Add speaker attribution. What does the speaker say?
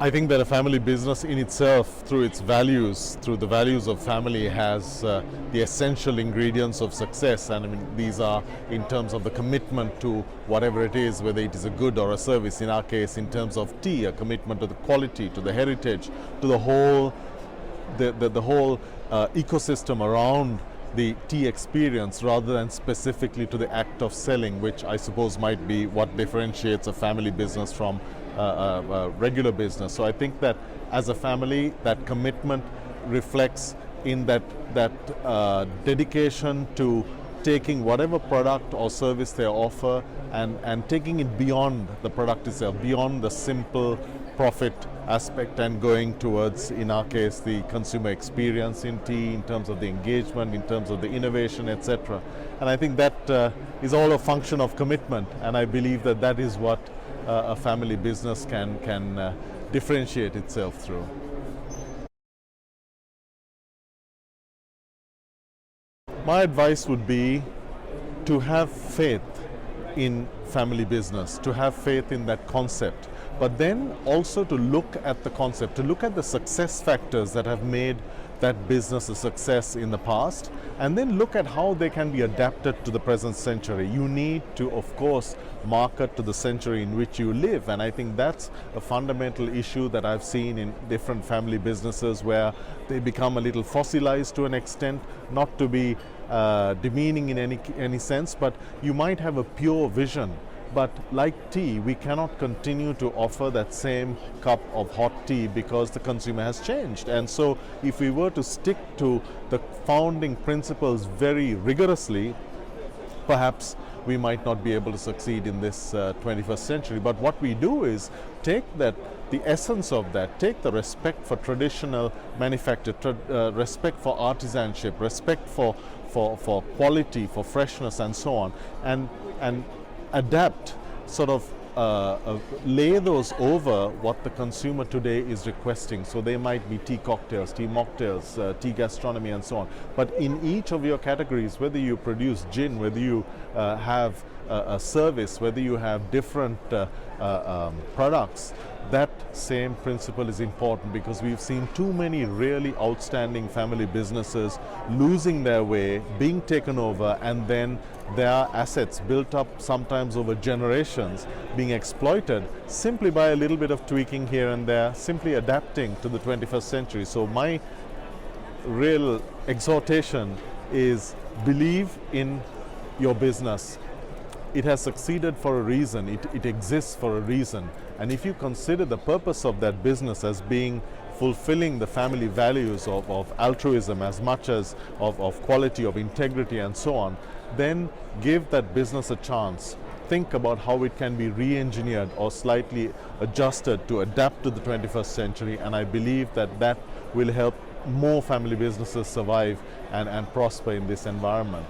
Speaker 1: I think that a family business in itself, through its values, through the values of family, has the essential ingredients of success. And I mean, these are in terms of the commitment to whatever it is, whether it is a good or a service. In our case, in terms of tea, a commitment to the quality, to the heritage, to the whole ecosystem around the tea experience, rather than specifically to the act of selling, which I suppose might be what differentiates a family business from a regular business. So I think that as a family, that commitment reflects in that dedication to taking whatever product or service they offer and taking it beyond the product itself, beyond the simple profit aspect, and going towards, in our case, the consumer experience in tea, in terms of the engagement, in terms of the innovation, etc. And I think that is all a function of commitment, and I believe that that is what a family business can differentiate itself through. My advice would be to have faith in family business, to have faith in that concept, but then also to look at the concept, to look at the success factors that have made that business a success in the past, and then look at how they can be adapted to the present century. You need to, of course, market to the century in which you live, and I think that's a fundamental issue that I've seen in different family businesses, where they become a little fossilized to an extent, not to be demeaning in any sense, but you might have a pure vision. But like tea, we cannot continue to offer that same cup of hot tea because the consumer has changed. And so if we were to stick to the founding principles very rigorously, perhaps we might not be able to succeed in this 21st century. But what we do is take the essence of that, take the respect for traditional manufacture, respect for artisanship, respect for quality, for freshness, and so on, and adapt, sort of lay those over what the consumer today is requesting. So they might be tea cocktails, tea mocktails, tea gastronomy, and so on. But in each of your categories, whether you produce gin, whether you have a service, whether you have different products, that same principle is important, because we've seen too many really outstanding family businesses losing their way, being taken over, and then their assets built up sometimes over generations being exploited simply by a little bit of tweaking here and there, simply adapting to the 21st century. So my real exhortation is believe in your business. It has succeeded for a reason, it exists for a reason. And if you consider the purpose of that business as being fulfilling the family values of altruism as much as of quality, of integrity, and so on, then give that business a chance. Think about how it can be re-engineered or slightly adjusted to adapt to the 21st century, and I believe that that will help more family businesses survive and prosper in this environment.